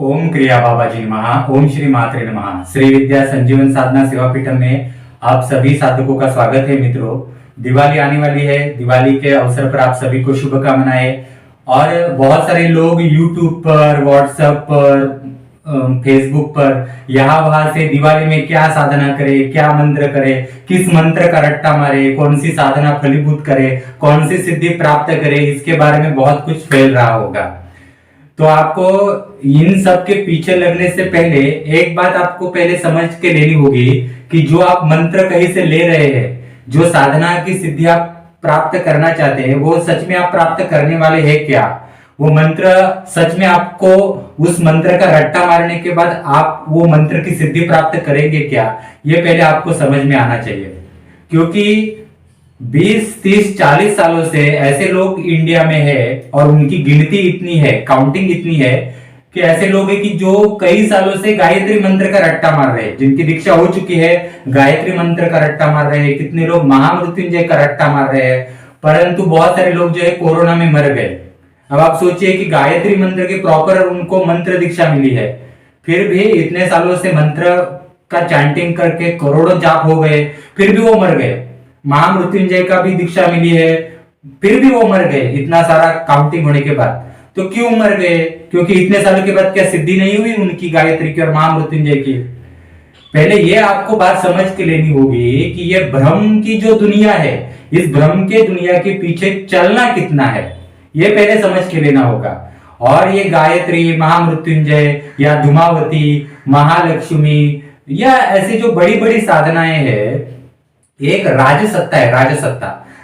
ओम क्रिया बाबाजी नमः। ओम श्री मात्रे नमः। श्री विद्या संजीवन साधना सेवा पीठम में आप सभी साधकों का स्वागत है। मित्रों, दिवाली आने वाली है। दिवाली के अवसर पर आप सभी को शुभकामनाएं। और बहुत सारे लोग यूट्यूब पर, व्हाट्सएप पर, फेसबुक पर यहाँ वहां से दिवाली में क्या साधना करे, क्या मंत्र करे, किस मंत्र का रट्टा मारे, कौन सी साधना फलीभूत करे, कौन सी सिद्धि प्राप्त करे, इसके बारे में बहुत कुछ फैल रहा होगा। तो आपको इन सब के पीछे लगने से पहले एक बात आपको पहले समझ के लेनी होगी कि जो आप मंत्र कहीं से ले रहे हैं, जो साधना की सिद्धि आप प्राप्त करना चाहते हैं, वो सच में आप प्राप्त करने वाले हैं क्या? वो मंत्र सच में आपको उस मंत्र का रट्टा मारने के बाद आप वो मंत्र की सिद्धि प्राप्त करेंगे क्या? ये पहले आपको समझ में आना चाहिए। क्योंकि 20, 30, 40 सालों से ऐसे लोग इंडिया में है और उनकी गिनती इतनी है, काउंटिंग इतनी है कि ऐसे लोग हैं कि जो कई सालों से गायत्री मंत्र का रट्टा मार रहे हैं, जिनकी दीक्षा हो चुकी है, गायत्री मंत्र का रट्टा मार रहे हैं। कितने लोग महामृत्युंजय का रट्टा मार रहे हैं। परंतु बहुत सारे लोग जो है कोरोना में मर गए। अब आप सोचिए कि गायत्री मंत्र की प्रॉपर उनको मंत्र दीक्षा मिली है, फिर भी इतने सालों से मंत्र का चैंटिंग करके करोड़ों जाप हो गए, फिर भी वो मर गए। महामृत्युंजय का भी दीक्षा मिली है, फिर भी वो मर गए इतना सारा काउंटिंग होने के बाद। तो क्यों मर गए? क्योंकि इतने सालों के बाद क्या सिद्धि नहीं हुई उनकी गायत्री की और महामृत्युंजय की? पहले ये आपको बात समझ के लेनी होगी कि ये भ्रम की जो दुनिया है, इस भ्रम के दुनिया के पीछे चलना कितना है, ये पहले समझ के लेना होगा। और ये गायत्री, महामृत्युंजय या धूमावती, महालक्ष्मी या ऐसी जो बड़ी बड़ी साधनाएं हैं, एक राजसत्ता है।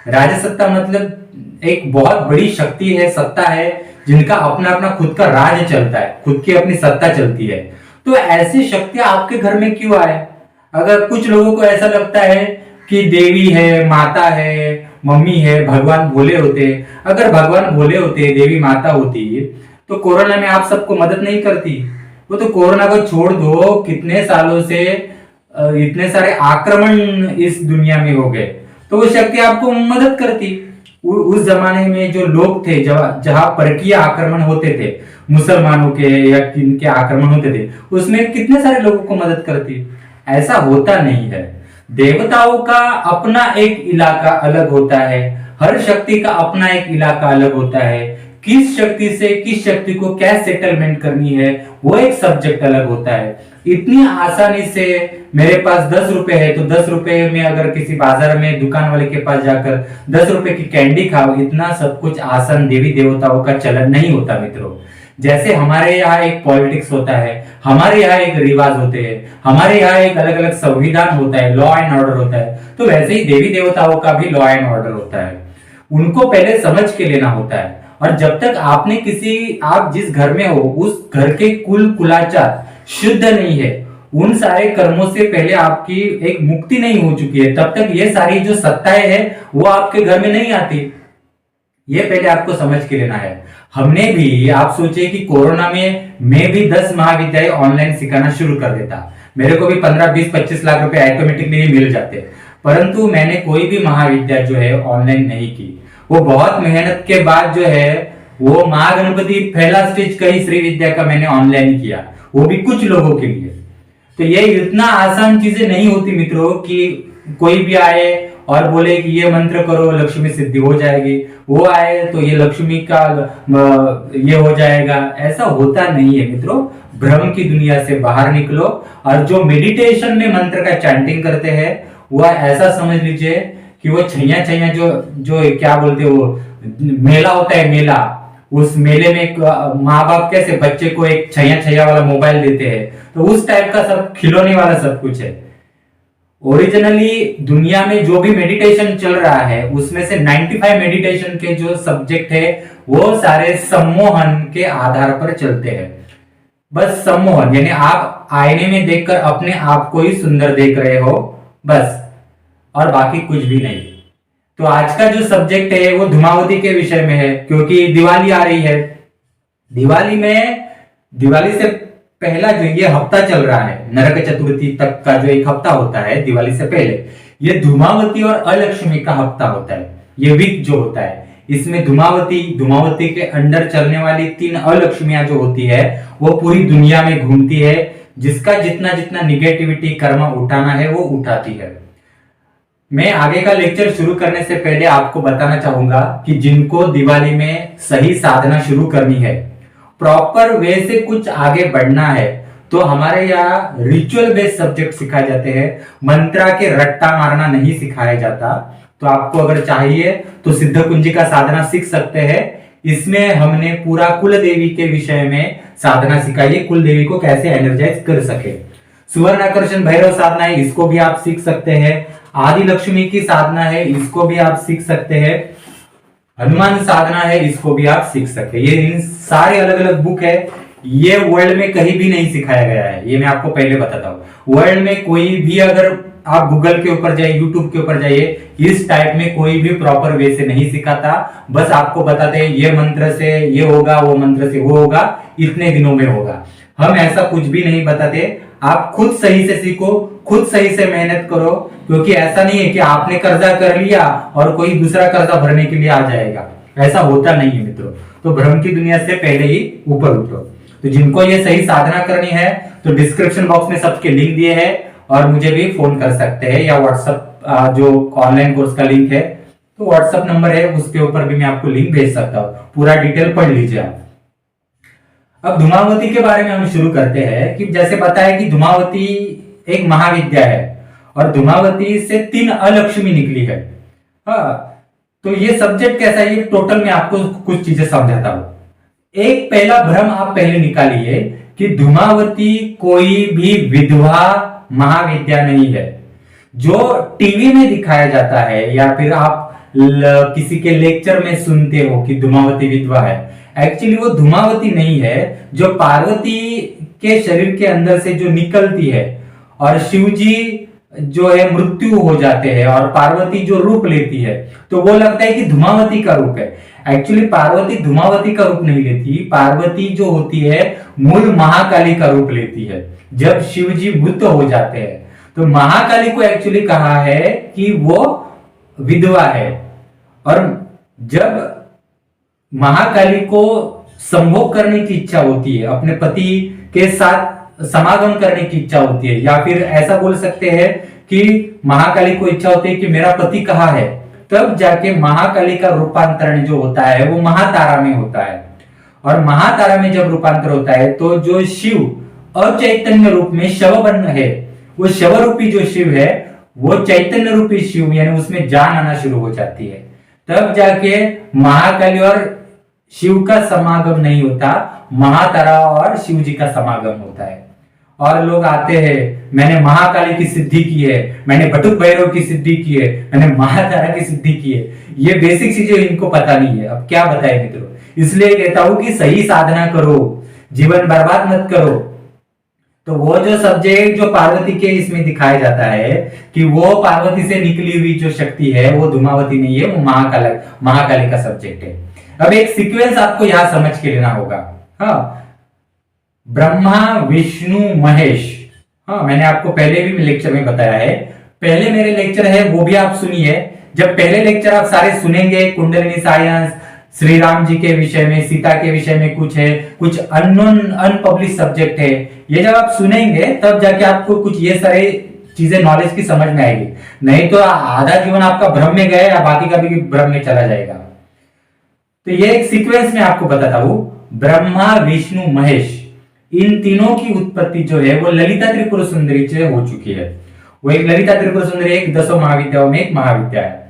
राजसत्ता मतलब एक बहुत बड़ी शक्ति है, सत्ता है, जिनका अपना अपना खुद का राज चलता है, खुद की अपनी सत्ता चलती है। तो ऐसी शक्तियां आपके घर में क्यों आए? अगर कुछ लोगों को ऐसा लगता है कि देवी है, माता है, मम्मी है, भगवान भोले होते। अगर भगवान भोले होते, देवी माता होती, तो कोरोना में आप सबको मदद नहीं करती। वो तो कोरोना को छोड़ दो, कितने सालों से इतने सारे आक्रमण इस दुनिया में हो गए, तो वो शक्ति आपको मदद करती। उस जमाने में जो लोग थे, जहां परकीय आक्रमण होते थे, मुसलमानों के या किनके आक्रमण होते थे, उसमें कितने सारे लोगों को मदद करती। ऐसा होता नहीं है। देवताओं का अपना एक इलाका अलग होता है, हर शक्ति का अपना एक इलाका अलग होता है। किस शक्ति से किस शक्ति को क्या सेटलमेंट करनी है, वो एक सब्जेक्ट अलग होता है। इतनी आसानी से मेरे पास 10 रुपए है, तो 10 रुपए में अगर किसी बाजार में दुकान वाले के पास जाकर 10 रुपए की कैंडी खाओ, इतना सब कुछ आसान देवी देवताओं का चलन नहीं होता मित्रों। जैसे हमारे यहाँ एक पॉलिटिक्स होता है, हमारे यहाँ एक रिवाज होते हैं, हमारे यहाँ एक अलग अलग संविधान होता है, लॉ एंड ऑर्डर होता है, तो वैसे ही देवी देवताओं का भी लॉ एंड ऑर्डर होता है। उनको पहले समझ के लेना होता है। और जब तक आप जिस घर में हो, उस घर के कुल कुलाचार शुद्ध नहीं है, उन सारे कर्मों से पहले आपकी एक मुक्ति नहीं हो चुकी है, तब तक ये सारी जो सत्ताएं है वो आपके घर में नहीं आती। ये पहले आपको समझ के लेना है। हमने भी, आप सोचिए कि कोरोना में मैं भी 10 महाविद्यालय ऑनलाइन सिखाना शुरू कर देता, मेरे को भी 15, 20, 25 लाख रुपए ऑटोमेटिकली मिल जाते। परंतु मैंने कोई भी महाविद्या जो है ऑनलाइन नहीं की। वो बहुत मेहनत के बाद जो है वो महागणपति पहला स्टेज का ही श्री विद्या का मैंने ऑनलाइन किया, वो भी कुछ लोगों के लिए। तो ये इतना आसान चीजें नहीं होती मित्रों कि कोई भी आए और बोले कि ये मंत्र करो लक्ष्मी सिद्धि हो जाएगी, वो आए तो ये लक्ष्मी का ये हो जाएगा। ऐसा होता नहीं है मित्रों। भ्रम की दुनिया से बाहर निकलो। और जो मेडिटेशन में मंत्र का चैंटिंग करते हैं, वो ऐसा समझ लीजिए कि वो छैया छैया जो क्या बोलते हैं, वो मेला होता है, मेला, उस मेले में माँ बाप कैसे बच्चे को एक छैया छैया वाला मोबाइल देते हैं, तो उस टाइप का सब खिलौने वाला सब कुछ है। ओरिजिनली दुनिया में जो भी मेडिटेशन चल रहा है, उसमें से 95 मेडिटेशन के जो सब्जेक्ट है वो सारे सम्मोहन के आधार पर चलते हैं। बस सम्मोहन, यानी आप आईने में देखकर अपने आप को ही सुंदर देख रहे हो, बस, और बाकी कुछ भी नहीं। तो आज का जो सब्जेक्ट है वो धूमावती के विषय में है, क्योंकि दिवाली आ रही है। दिवाली से पहला जो ये हफ्ता चल रहा है, नरक चतुर्थी तक का जो एक हफ्ता होता है दिवाली से पहले, ये धूमावती और अलक्ष्मी का हफ्ता होता है। ये वीक जो होता है, इसमें धूमावती, धूमावती के अंडर चलने वाली 3 अलक्ष्मियां जो होती है वो पूरी दुनिया में घूमती है, जिसका जितना जितना निगेटिविटी कर्म उठाना है वो उठाती है। मैं आगे का लेक्चर शुरू करने से पहले आपको बताना चाहूंगा कि जिनको दिवाली में सही साधना शुरू करनी है, प्रॉपर वे से कुछ आगे बढ़ना है, तो हमारे यहाँ रिचुअल बेस्ड सब्जेक्ट सिखाए जाते हैं। मंत्रा के रट्टा मारना नहीं सिखाया जाता। तो आपको अगर चाहिए तो सिद्ध कुंजी का साधना सीख सकते हैं। इसमें हमने पूरा कुल देवी के विषय में साधना सिखाई है, कुल देवी को कैसे एनर्जाइज कर सके। सुवर्ण आकर्षण भैरव साधना है, इसको भी आप सीख सकते हैं। आदि लक्ष्मी की साधना है, इसको भी आप सीख सकते हैं। हनुमान साधना है, इसको भी आप सीख सकते हैं। ये इन सारे अलग अलग बुक है, ये वर्ल्ड में कहीं भी नहीं सिखाया गया है, ये मैं आपको पहले बताता हूँ। वर्ल्ड में कोई भी, अगर आप गूगल के ऊपर जाइए, यूट्यूब के ऊपर जाइए, इस टाइप में कोई भी प्रॉपर वे से नहीं सिखाता। बस आपको बताते हैं ये मंत्र से ये होगा, वो मंत्र से वो होगा, इतने दिनों में होगा। हम ऐसा कुछ भी नहीं बताते। आप खुद सही से सीखो, खुद सही से मेहनत करो, क्योंकि ऐसा नहीं है कि आपने कर्जा कर लिया और कोई दूसरा कर्जा भरने के लिए आ जाएगा। ऐसा होता नहीं है मित्रों। तो भ्रम की दुनिया से पहले ही ऊपर उठो। तो जिनको ये सही साधना करनी है तो डिस्क्रिप्शन बॉक्स में सबके लिंक दिए हैं, और मुझे भी फोन कर सकते हैं, या व्हाट्सएप जो ऑनलाइन कोर्स का लिंक है तो व्हाट्सएप नंबर है, उसके ऊपर भी मैं आपको लिंक भेज सकता हूँ। पूरा डिटेल पढ़ लीजिए आप। अब धूमावती के बारे में हम शुरू करते हैं कि जैसे पता है कि धूमावती एक महाविद्या है और धूमावती से 3 अलक्ष्मी निकली है। हाँ, तो ये सब्जेक्ट कैसा है, ये टोटल में आपको कुछ चीजें समझाता हूं। एक पहला भ्रम आप पहले निकालिए कि धूमावती कोई भी विधवा महाविद्या नहीं है जो टीवी में दिखाया जाता है, या फिर आप किसी के लेक्चर में सुनते हो कि धूमावती विधवा है। एक्चुअली वो धूमावती नहीं है, जो पार्वती के शरीर के अंदर से जो निकलती है, और शिव जी जो है मृत्यु हो जाते हैं और पार्वती जो रूप लेती है, तो वो लगता है कि धूमावती का रूप है। एक्चुअली पार्वती धूमावती का रूप नहीं लेती। पार्वती जो होती है मूल महाकाली का रूप लेती है जब शिव जी मृत हो जाते हैं। तो महाकाली को एक्चुअली कहा है कि वो विधवा है, और जब महाकाली को संभोग करने की इच्छा होती है, अपने पति के साथ समागम करने की इच्छा होती है, या फिर ऐसा बोल सकते हैं कि महाकाली को इच्छा होती है कि मेरा पति कहाँ है, तब जाके महाकाली का रूपांतरण जो होता है वो महातारा में होता है। और महातारा में जब रूपांतर होता है तो जो शिव अचैतन्य रूप में शव बन है, वो शव रूपी जो शिव है वो चैतन्य रूपी शिव, यानी उसमें जान आना शुरू हो जाती है। तब जाके महाकाली और शिव का समागम नहीं होता, महातारा और शिव जी का समागम होता है। और लोग आते हैं, मैंने महाकाली की सिद्धि की है, मैंने बटुक भैरव की सिद्धि की है, मैंने महातारा की सिद्धि की है। ये बेसिक चीजें इनको पता नहीं है। अब क्या बताए मित्रों, इसलिए कहता हूं कि सही साधना करो, जीवन बर्बाद मत करो। तो वो जो सब्जेक्ट जो पार्वती के इसमें दिखाया जाता है कि वो पार्वती से निकली हुई जो शक्ति है वो धूमावती नहीं है, वो महाकाली का सब्जेक्ट है। अब एक सीक्वेंस आपको यहां समझ के लेना होगा। हाँ, ब्रह्मा विष्णु महेश। हाँ, मैंने आपको पहले भी लेक्चर में बताया है, पहले मेरे लेक्चर है वो भी आप सुनिए। जब पहले लेक्चर आप सारे सुनेंगे, कुंडलिनी साइंस, श्री राम जी के विषय में, सीता के विषय में कुछ है, कुछ अननोन अनपब्लिश सब्जेक्ट है, ये जब आप सुनेंगे तब जाके आपको कुछ ये सारे चीजें नॉलेज की समझ में आएगी। नहीं तो आधा जीवन आपका भ्रम में गया या बाकी का भी भ्रम में चला जाएगा। तो ये एक सीक्वेंस में आपको बताता हूं, ब्रह्मा विष्णु महेश, इन तीनों की उत्पत्ति जो है वो ललिता त्रिपुर सुंदरी से हो चुकी है। वो एक ललिता त्रिपुर सुंदरी एक 10 महाविद्याओं में एक महाविद्या है।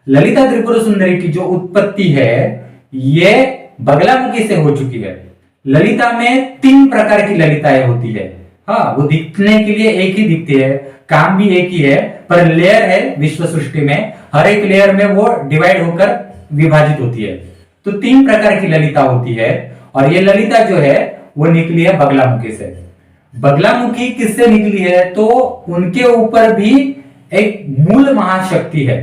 ललिता त्रिपुर सुंदरी की जो उत्पत्ति है ये बगलामुखी से हो चुकी है। ललिता में 3 प्रकार की ललिताएं होती है। हाँ, वो दिखने के लिए एक ही दिखती है, काम भी एक ही है, पर लेयर है विश्व सृष्टि में, हर एक लेयर में वो डिवाइड होकर विभाजित होती है। तो 3 प्रकार की ललिता होती है, और ये ललिता जो है वो निकली है बगलामुखी से। बगलामुखी किससे निकली है, तो उनके ऊपर भी एक मूल महाशक्ति है,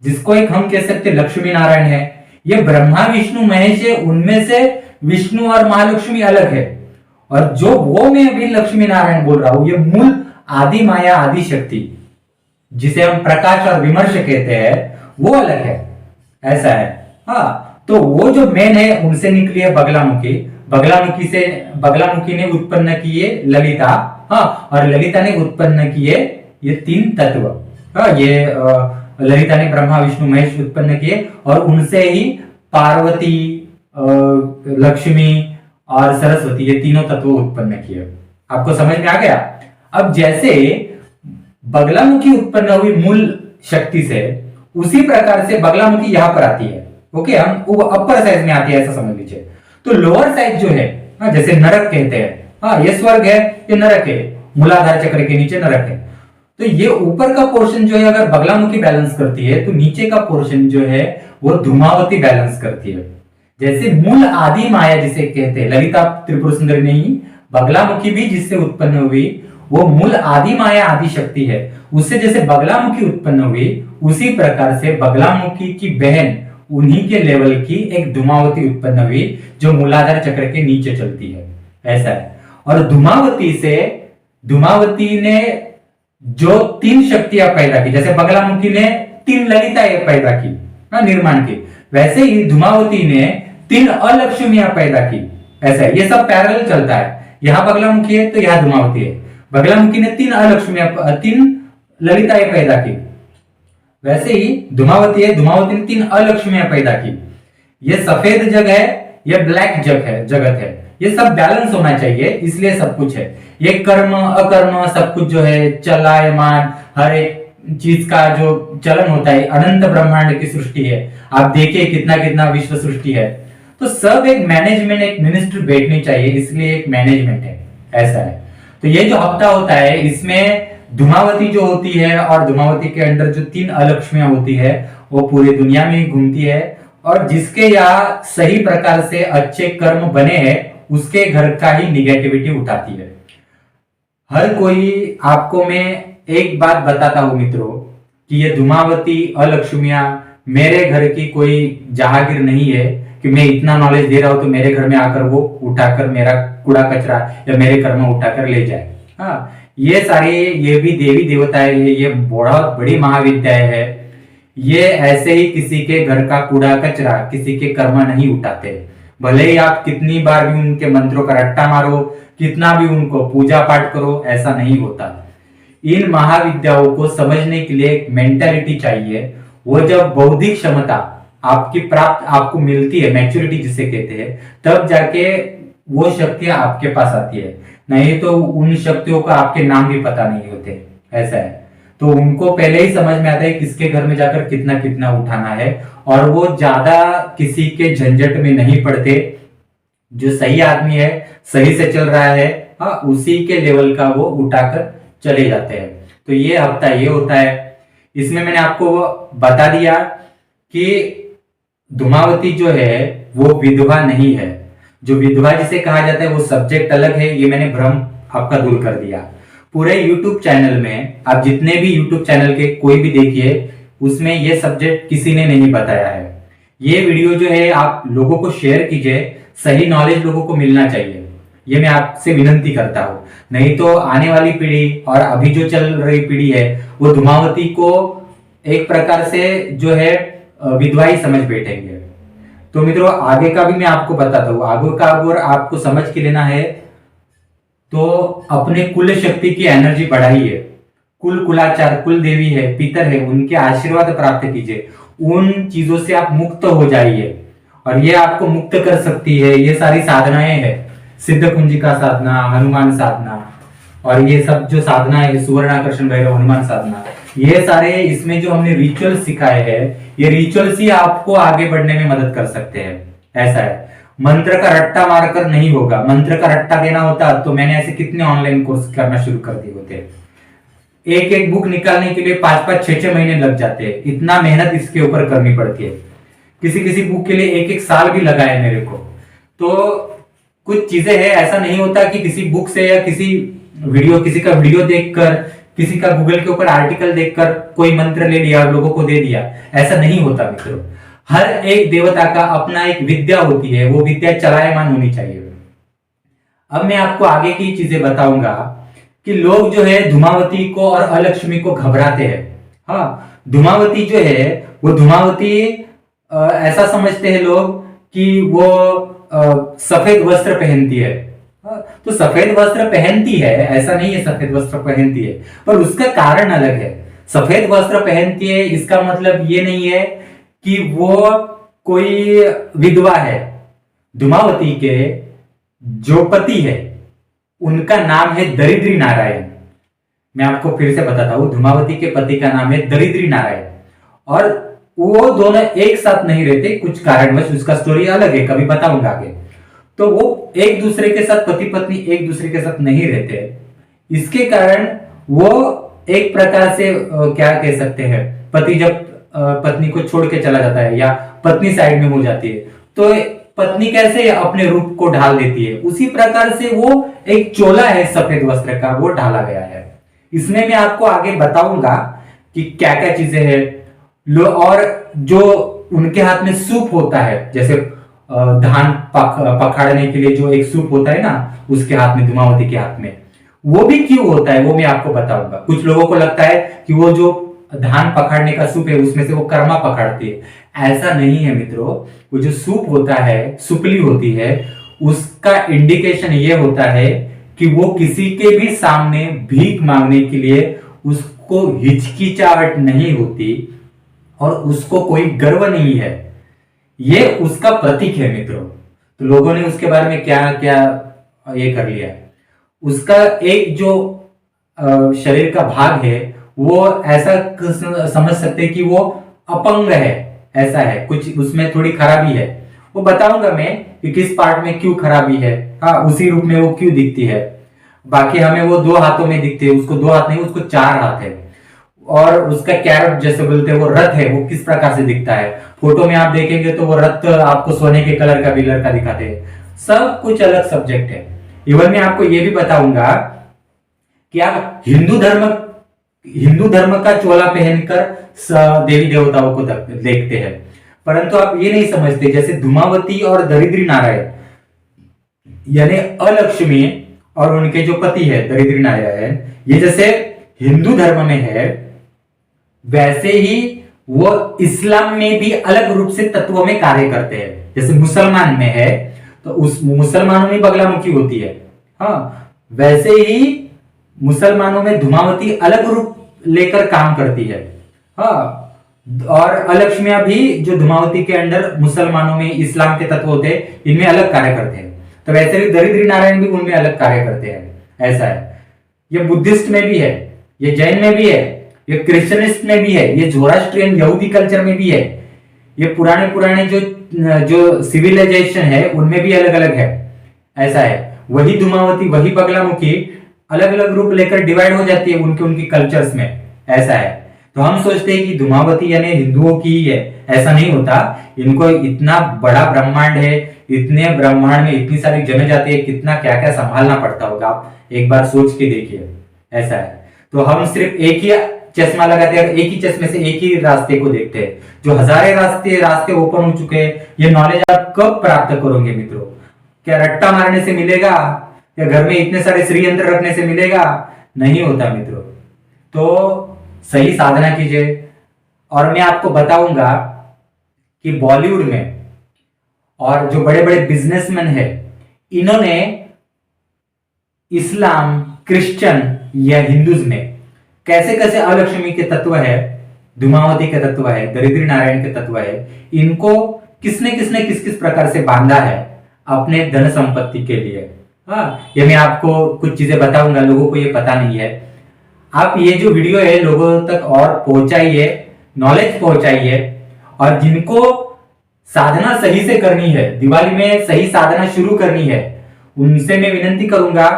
जिसको एक हम कह सकते लक्ष्मी नारायण है। ये ब्रह्मा विष्णु महेश है, उनमें से विष्णु और महालक्ष्मी अलग है, और जो वो मैं अभी लक्ष्मी नारायण बोल रहा हूं, ये मूल आदि माया आदि शक्ति, जिसे हम प्रकाश और विमर्श कहते हैं, वो अलग है। ऐसा है। हाँ, तो वो जो मेन है उनसे निकली है बगलामुखी। बगलामुखी ने उत्पन्न किए ललिता। हाँ, और ललिता ने उत्पन्न किए ये तीन तत्व। हाँ, ये ललिता ने ब्रह्मा विष्णु महेश उत्पन्न किए और उनसे ही पार्वती, लक्ष्मी और सरस्वती ये तीनों तत्व उत्पन्न किए। आपको समझ में आ गया? अब जैसे बगलामुखी उत्पन्न हुई मूल शक्ति से, उसी प्रकार से बगलामुखी यहां पर आती है। ओके, हम वो अपर साइज में आती है ऐसा समझ लीजिए। तो लोअर साइज जो है, जैसे नरक कहते हैं, हाँ ये स्वर्ग है, ये नरक है, मूलाधार चक्र के नीचे नरक है। तो ये ऊपर का पोर्शन जो है अगर बगलामुखी बैलेंस करती है, तो नीचे का पोर्शन जो है वो धूमावती बैलेंस करती है। जैसे मूल आदि माया जिसे कहते हैं, ललिता त्रिपुर सुंदरी नहीं, बगलामुखी भी जिससे उत्पन्न हुई वो मूल आदि माया आदि शक्ति है। उससे जैसे बगलामुखी उत्पन्न हुई, उसी प्रकार से बगलामुखी की बहन उन्हीं के लेवल की एक धूमावती उत्पन्न हुई जो मूलाधार चक्र के नीचे चलती है। ऐसा है। और धूमावती ने जो तीन शक्तियां पैदा की, जैसे बगलामुखी ने तीन ललिताएं पैदा की निर्माण की, वैसे ही धूमावती ने तीन अलक्ष्मियां पैदा की। ऐसा है, ये सब पैरेलल चलता है। यहां बगलामुखी है तो यहां धूमावती है। बगलामुखी ने तीन ललिताएं पैदा की, वैसे ही धूमावती है, धूमावती ने तीन अलक्ष्मियां पैदा की। ये सफेद जग है, ये ब्लैक जगत है। ये सब बैलेंस होना चाहिए, इसलिए सब कुछ है। ये कर्म अकर्म सब कुछ जो है चलायमान, हर एक चीज का जो चलन होता है, अनंत ब्रह्मांड की सृष्टि है। आप देखिए कितना कितना विश्व सृष्टि है। तो सब एक मैनेजमेंट, एक मिनिस्ट्री बैठनी चाहिए, इसलिए एक मैनेजमेंट है। ऐसा है। तो ये जो हफ्ता होता है, इसमें धूमावती जो होती है और धूमावती के अंदर जो तीन अलक्ष्मियां होती है, वो पूरी दुनिया में घूमती है। और जिसके यहाँ सही प्रकार से अच्छे कर्म बने हैं, उसके घर का ही निगेटिविटी उठाती है। हर कोई, आपको मैं एक बात बताता हूं मित्रों, कि ये धूमावती अलक्ष्मियां मेरे घर की कोई जहागीर नहीं है कि मैं इतना नॉलेज दे रहा हूं तो मेरे घर में आकर वो उठाकर मेरा कूड़ा कचरा या मेरे घर में उठाकर ले जाए। हाँ, ये सारे, ये भी देवी देवताएं, ये बहुत बड़ी महाविद्याएं है। ये ऐसे ही किसी के घर का कूड़ा कचरा, किसी के कर्म नहीं उठाते। भले ही आप कितनी बार भी उनके मंत्रों का रट्टा मारो, कितना भी उनको पूजा पाठ करो, ऐसा नहीं होता। इन महाविद्याओं को समझने के लिए एक मेंटालिटी चाहिए। वो जब बौद्धिक क्षमता आपको मिलती है, मैच्योरिटी जिसे कहते हैं, तब जाके वो शक्तियां आपके पास आती है। नहीं तो उन शक्तियों का आपके नाम भी पता नहीं होते। ऐसा है। तो उनको पहले ही समझ में आता है किसके घर में जाकर कितना कितना उठाना है, और वो ज्यादा किसी के झंझट में नहीं पड़ते। जो सही आदमी है, सही से चल रहा है, हाँ, उसी के लेवल का वो उठाकर चले जाते हैं। तो ये हफ्ता ये होता है। इसमें मैंने आपको बता दिया कि धूमावती जो है वो विधवा नहीं है। जो विधवा जिसे कहा जाता है वो सब्जेक्ट अलग है। ये मैंने भ्रम आपका दूर कर दिया। पूरे YouTube चैनल में आप जितने भी YouTube चैनल के कोई भी देखिए, उसमें ये सब्जेक्ट किसी ने नहीं बताया है। ये वीडियो जो है आप लोगों को शेयर कीजिए, सही नॉलेज लोगों को मिलना चाहिए। ये मैं आपसे विनती करता हूं। नहीं तो आने वाली पीढ़ी और अभी जो चल रही पीढ़ी है, वो धूमावती को एक प्रकार से जो है विधवा ही समझ बैठेंगे। तो मित्रों, आगे का भी मैं आपको बताता हूँ। आगे का अगर आपको समझ के लेना है तो अपने कुल शक्ति की एनर्जी बढ़ाइए। कुलाचार, कुल देवी है, पितर है, उनके आशीर्वाद प्राप्त कीजिए। उन चीजों से आप मुक्त हो जाइए, और ये आपको मुक्त कर सकती है। ये सारी साधनाएं हैं, सिद्ध कुंजिका साधना, हनुमान साधना, और ये सब जो साधना है, सुवर्णाकर्षण भैरव हनुमान साधना, ये सारे इसमें जो हमने रिचुअल सिखाए हैं, ये रिचुअल्स ही आपको आगे बढ़ने में मदद कर सकते हैं। ऐसा है। मंत्र का रट्टा मारकर नहीं होगा। मंत्र का रट्टा देना होता तो मैंने ऐसे कितने ऑनलाइन कोर्स करना शुरू कर दिए होते। एक एक बुक निकालने के लिए 5-5, 6-6 महीने लग जाते हैं। इतना मेहनत इसके ऊपर करनी पड़ती है। किसी बुक के लिए 1-1 साल भी लगा है मेरे को। तो कुछ चीजें हैं, ऐसा नहीं होता कि किसी बुक से या किसी का वीडियो देखकर, किसी का गूगल के ऊपर आर्टिकल देखकर कोई मंत्र ले लिया और लोगों को दे दिया। ऐसा नहीं होता मित्रों। हर एक देवता का अपना एक विद्या होती है, वो विद्या चलायमान होनी चाहिए। अब मैं आपको आगे की चीजें बताऊंगा कि लोग जो है धूमावती को और अलक्ष्मी को घबराते हैं। हाँ, धूमावती जो है वो धूमावती ऐसा समझते हैं लोग कि वो सफेद वस्त्र पहनती है। तो सफेद वस्त्र पहनती है, ऐसा नहीं है सफेद वस्त्र पहनती है, पर उसका कारण अलग है। सफेद वस्त्र पहनती है इसका मतलब ये नहीं है कि वो कोई विधवा है। धूमावती के जो पति है उनका नाम है दरिद्री नारायण। मैं आपको फिर से बताता हूं, धूमावती के पति का नाम है दरिद्री नारायण, और वो दोनों एक साथ नहीं रहते, कुछ कारणवश, उसका स्टोरी अलग है, कभी बताऊंगा आगे। तो वो एक दूसरे के साथ, पति पत्नी एक दूसरे के साथ नहीं रहते। इसके कारण वो एक प्रकार से क्या कह सकते हैं, पति जब पत्नी को छोड़ के चला जाता है या पत्नी साइड में हो जाती है, तो पत्नी कैसे अपने रूप को ढाल देती है, उसी प्रकार से वो एक चोला है सफेद वस्त्र का, वो ढाला गया है। इसमें मैं आपको आगे बताऊंगा कि क्या क्या चीजें हैं। और जो उनके हाथ में सूप होता है, जैसे धान पखाड़ने के लिए जो एक सूप होता है ना, उसके हाथ में, धूमावती के हाथ में, वो भी क्यों होता है वो मैं आपको बताऊंगा। कुछ लोगों को लगता है कि वो जो धान पखाड़ने का सूप है उसमें से वो कर्मा पकड़ती है, ऐसा नहीं है मित्रों। वो जो सूप होता है, सुपली होती है, उसका इंडिकेशन ये होता है कि वो किसी के भी सामने भीख मांगने के लिए उसको हिचकिचाहट नहीं होती और उसको कोई गर्व नहीं है, ये उसका प्रतीक है मित्रों। तो लोगों ने उसके बारे में क्या क्या ये कर लिया। उसका एक जो शरीर का भाग है वो ऐसा समझ सकते हैं कि वो अपंग है, ऐसा है कुछ, उसमें थोड़ी खराबी है। वो बताऊंगा मैं कि किस पार्ट में क्यों खराबी है, हाँ, उसी रूप में वो क्यों दिखती है। बाकी हमें वो 2 हाथों में दिखते हैं, उसको 2 हाथ नहीं, उसको 4 हाथ है। और उसका कैरेट जैसे बोलते हैं, वो रथ है, वो किस प्रकार से दिखता है। फोटो में आप देखेंगे तो वो रथ आपको सोने के कलर का भी लड़का दिखाते हैं। सब कुछ अलग सब्जेक्ट है। इवन मैं आपको ये भी बताऊंगा कि आप हिंदू धर्म का चोला पहनकर देवी देवताओं को देखते हैं, परंतु आप ये नहीं समझते, जैसे धूमावती और दरिद्री नारायण यानी अलक्ष्मी और उनके जो पति है दरिद्री नारायण, ये जैसे हिंदू धर्म में है, वैसे ही वो इस्लाम में भी अलग रूप से तत्वों में कार्य करते हैं। जैसे मुसलमान में है तो उस मुसलमानों में बगलामुखी होती है, हाँ, वैसे ही मुसलमानों में धूमावती अलग रूप लेकर काम करती है, हाँ। और अलक्ष्मिया भी जो धूमावती के अंडर मुसलमानों में इस्लाम के तत्व होते हैं, इनमें अलग कार्य करते हैं। तो वैसे भी दरिद्री नारायण भी उनमें अलग कार्य करते हैं, ऐसा है। ये बुद्धिस्ट में भी है, ये जैन में भी है, ये क्रिश्चियनिस्ट में भी है, ये जोरास्ट्रियन यहूदी कल्चर में भी है, ये पुराने जो सिविलाइजेशन है उनमें भी अलग अलग है, ऐसा है। वही धूमावती, वही बगलामुखी अलग अलग रूप लेकर डिवाइड हो जाती है उनके कल्चर्स में, ऐसा है। तो हम सोचते हैं कि धूमावती यानी हिंदुओं की ही है, ऐसा नहीं होता। इनको इतना बड़ा ब्रह्मांड है, इतने ब्रह्मांड में इतनी सारी जनजाति है, कितना क्या क्या संभालना पड़ता होगा, आप एक बार सोच के देखिए, ऐसा है। तो हम सिर्फ एक ही चश्मा लगाते हैं, एक ही चश्मे से एक ही रास्ते को देखते हैं, जो हजारे रास्ते ओपन हो चुके हैं। ये नॉलेज आप कब प्राप्त करोगे मित्रों? क्या रट्टा मारने से मिलेगा या घर में इतने सारे श्री यंत्र रखने से मिलेगा? नहीं होता मित्रों। तो सही साधना कीजिए। और मैं आपको बताऊंगा कि बॉलीवुड में और जो बड़े बड़े बिजनेसमैन है, इन्होंने इस्लाम, क्रिश्चियन या हिंदूज में कैसे कैसे अलक्ष्मी के तत्व है, धूमावती के तत्व है, दरिद्री नारायण के तत्व है, इनको किसने किस किस प्रकार से बांधा है अपने धन संपत्ति के लिए। हाँ, ये मैं आपको कुछ चीजें बताऊंगा, लोगों को ये पता नहीं है। आप ये जो वीडियो है लोगों तक और पहुंचाइए, नॉलेज पहुंचाइए। और जिनको साधना सही से करनी है, दिवाली में सही साधना शुरू करनी है, उनसे मैं विनती करूंगा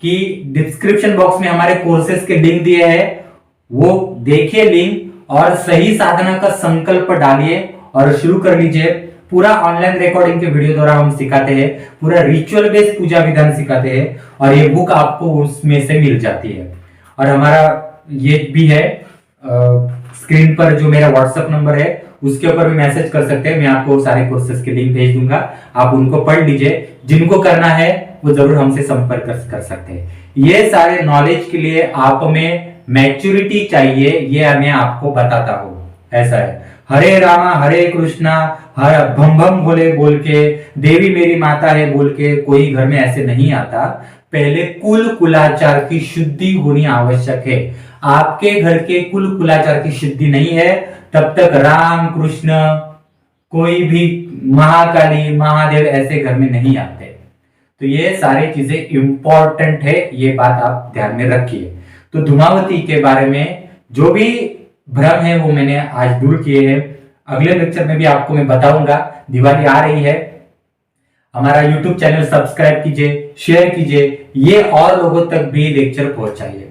कि डिस्क्रिप्शन बॉक्स में हमारे कोर्सेज के लिंक दिए हैं, वो देखिए लिंक और सही साधना का संकल्प डालिए और शुरू कर लीजिए। पूरा ऑनलाइन रिकॉर्डिंग के वीडियो द्वारा हम सिखाते हैं, पूरा रिचुअल बेस्ड पूजा विधान सिखाते हैं, और ये बुक आपको उसमें से मिल जाती है। और हमारा ये भी है, स्क्रीन पर जो मेरा व्हाट्सएप नंबर है उसके ऊपर भी मैसेज कर सकते हैं, मैं आपको सारे कोर्सेज के लिंक भेज दूंगा, आप उनको पढ़ लीजिए। जिनको करना है वो जरूर हमसे संपर्क कर सकते हैं। ये सारे नॉलेज के लिए आप में मैच्योरिटी चाहिए, ये मैं आपको बताता हूं, ऐसा है। हरे रामा हरे कृष्णा हर भम भम भोले बोल के, देवी मेरी माता है बोल के कोई घर में ऐसे नहीं आता। पहले कुल कुलाचार की शुद्धि होनी आवश्यक है। आपके घर के कुल कुलाचार की शुद्धि नहीं है तब तक राम कृष्ण कोई भी महाकाली महादेव ऐसे घर में नहीं आते। तो ये सारी चीजें इंपॉर्टेंट है, ये बात आप ध्यान में रखिए। तो धूमावती के बारे में जो भी भ्रम है वो मैंने आज दूर किए हैं। अगले लेक्चर में भी आपको मैं बताऊंगा। दिवाली आ रही है, हमारा YouTube चैनल सब्सक्राइब कीजिए, शेयर कीजिए, ये और लोगों तक भी लेक्चर पहुंचाइए।